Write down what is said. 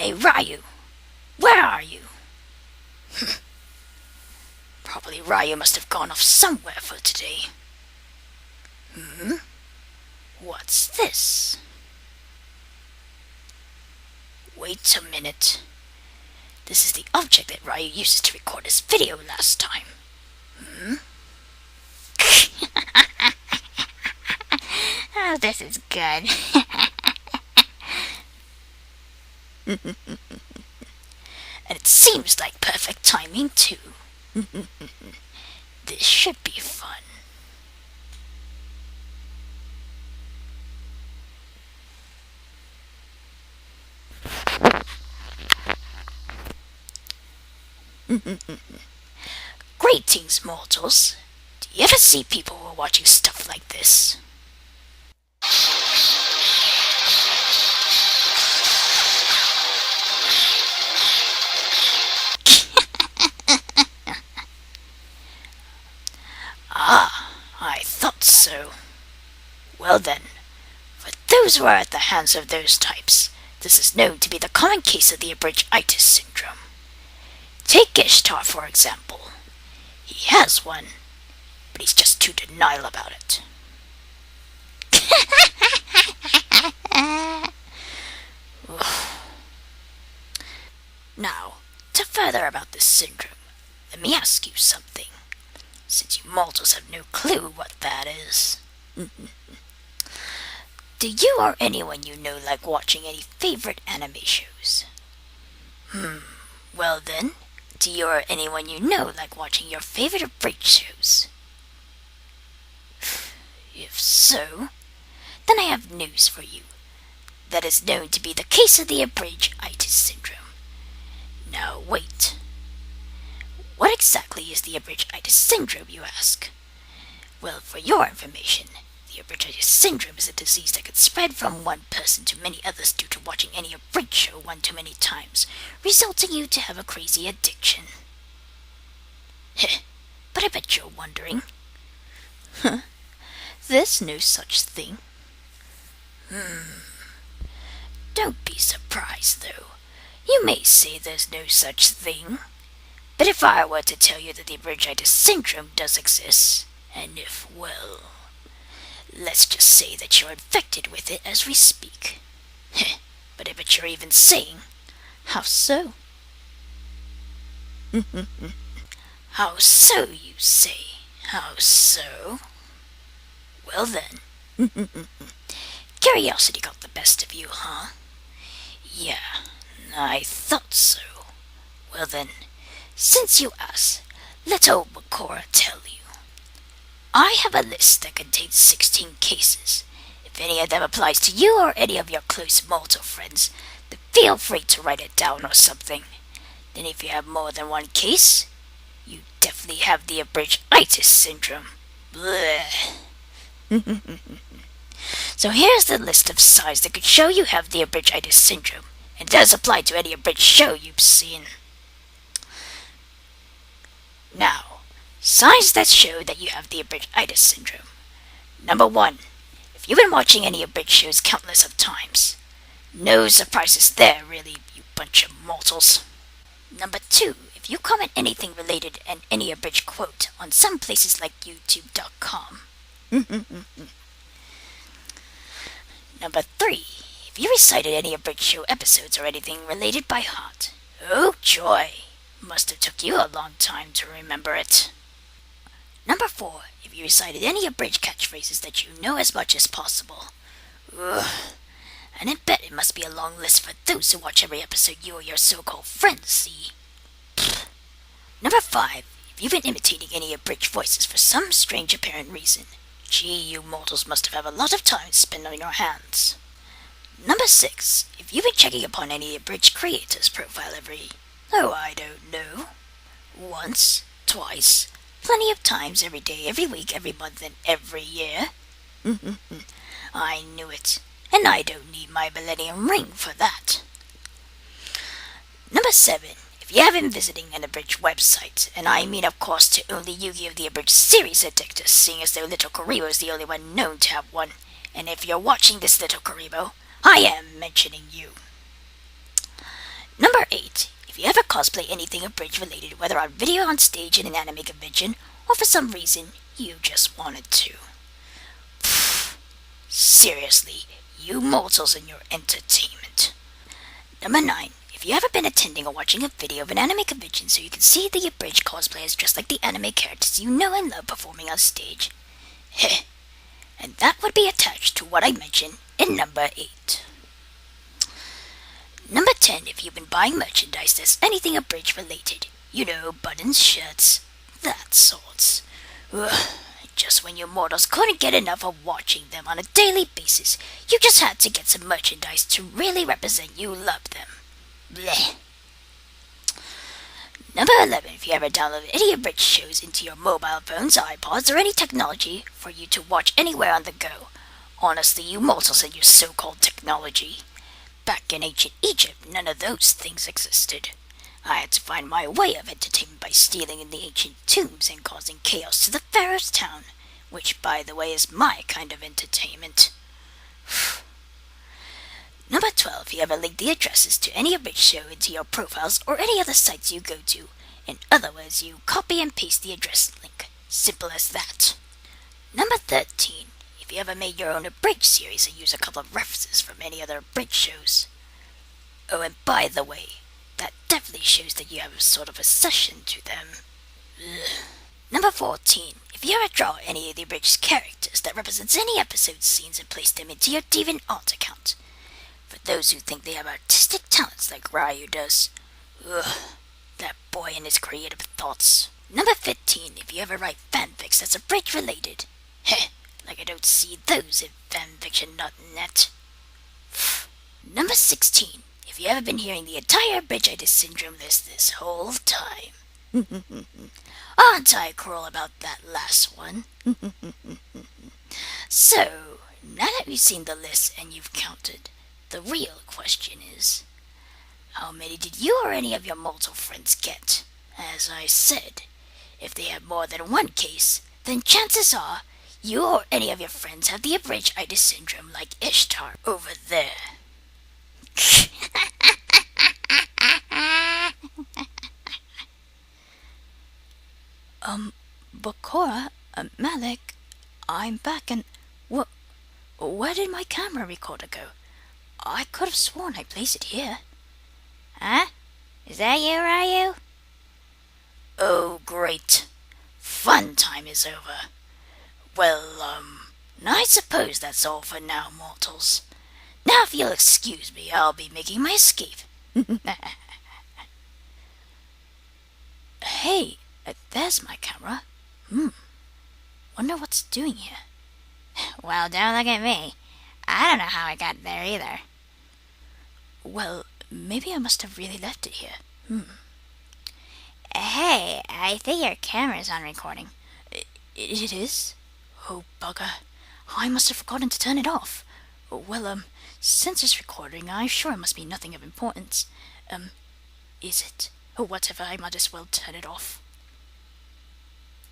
Hey, Ryu, where are you? Probably Ryu must have gone off somewhere for today. What's this? Wait a minute. This is the object that Ryu uses to record his video last time. Oh, this is good. And it seems like perfect timing, too. This should be fun. Greetings, mortals. Do you ever see people who are watching stuff like this? I thought so. Well then, for those who are at the hands of those types, this is known to be the common case of the Abridged-itis Syndrome. Take Ishtar, for example. He has one, but he's just too denial about it. Now, to further about this syndrome, let me ask you something, since you mortals have no clue what that is. Do you or anyone you know like watching any favorite anime shows? Well then, do you or anyone you know like watching your favorite Abridged shows? If so, then I have news for you. That is known to be the case of the Abridged-itis Syndrome. Now wait. What exactly is the Abridged-itis Syndrome, you ask? Well, for your information, the Abridged-itis Syndrome is a disease that can spread from one person to many others due to watching any Abridged show one too many times, resulting you to have a crazy addiction. But I bet you're wondering. There's no such thing. Don't be surprised, though. You may say there's no such thing. But if I were to tell you that the Abridged-itis Syndrome does exist, and if, well, let's just say that you're infected with it as we speak. But I bet you're even saying, how so? How so, you say? How so? Well then, curiosity got the best of you, huh? Yeah, I thought so. Well then, since you ask, let old Bakura tell you. I have a list that contains 16 cases. If any of them applies to you or any of your close mortal friends, then feel free to write it down or something. Then if you have more than one case, you definitely have the Abridged-itis Syndrome. Blech. So here's the list of signs that could show you have the Abridged-itis Syndrome, and it does apply to any Abridged show you've seen. Now, signs that show that you have the Abridged-itis Syndrome. Number 1. If you've been watching any Abridged shows countless of times. No surprises there, really, you bunch of mortals. Number 2. If you comment anything related and any Abridged quote on some places like YouTube.com. Number 3. If you recited any Abridged show episodes or anything related by heart. Oh joy! Must have took you a long time to remember it. Number 4. If you recited any Abridged catchphrases that you know as much as possible. Ugh. And I bet it must be a long list for those who watch every episode you or your so-called friends see. Pfft. Number 5. If you've been imitating any Abridged voices for some strange apparent reason. Gee, you mortals must have had a lot of time spent on your hands. Number 6. If you've been checking upon any Abridged creator's profile oh, I don't know. Once, twice, plenty of times, every day, every week, every month, and every year. I knew it, and I don't need my Millennium Ring for that. Number 7. If you have been visiting an Abridged website, and I mean of course to only Yu-Gi-Oh! The Abridged Series addictors, seeing as though Little Karibo is the only one known to have one, and if you're watching this Little Karibo, I am mentioning you. cosplay anything Abridged related, whether on video, on stage, in an anime convention, or for some reason you just wanted to. Seriously, you mortals and your entertainment. Number 9. If you ever been attending or watching a video of an anime convention so you can see the Abridged cosplayers dressed like the anime characters you know and love performing on stage. Heh. And that would be attached to what I mentioned in number 8. Number 10. If you've been buying merchandise that's anything Abridged related. You know, buttons, shirts, that sorts. Ugh. Just when you mortals couldn't get enough of watching them on a daily basis, you just had to get some merchandise to really represent you love them. Bleh. Number 11. If you ever downloaded any Abridged shows into your mobile phones, iPods, or any technology for you to watch anywhere on the go. Honestly, you mortals and your so-called technology. Back in ancient Egypt, none of those things existed. I had to find my way of entertainment by stealing in the ancient tombs and causing chaos to the pharaoh's town, which, by the way, is my kind of entertainment. Number 12. If you ever link the addresses to any Abridged show into your profiles or any other sites you go to. In other words, you copy and paste the address link. Simple as that. Number 13. If you ever made your own Abridged series and use a couple of references from any other Abridged shows. Oh, and by the way, that definitely shows that you have a sort of a session to them. Ugh. Number 14. If you ever draw any of the Abridged characters that represents any episode scenes and place them into your DeviantArt account. For those who think they have artistic talents like Ryou does. Ugh. That boy and his creative thoughts. Number 15. If you ever write fanfics that's Abridged related. Heh. Like I don't see those in fanfiction.net. Number 16. If you ever been hearing the entire Abridged-itis Syndrome list this whole time. Aren't I cruel about that last one? So, now that we've seen the list and you've counted, the real question is, how many did you or any of your mortal friends get? As I said, if they have more than one case, then chances are you or any of your friends have the Abridged-itis Syndrome like Ishtar over there. Bakura, Malik, I'm back and... Where did my camera recorder go? I could have sworn I placed it here. Huh? Is that you, Ryou? Oh, great. Fun time is over. Well, I suppose that's all for now, mortals. Now if you'll excuse me, I'll be making my escape. Hey, there's my camera. Wonder what's doing here. Well, don't look at me. I don't know how I got there either. Well, maybe I must have really left it here. Hey, I think your camera's on recording. It is? Oh, bugger. I must have forgotten to turn it off. Well, since it's recording, I'm sure it must be nothing of importance. Is it? Oh, whatever, I might as well turn it off.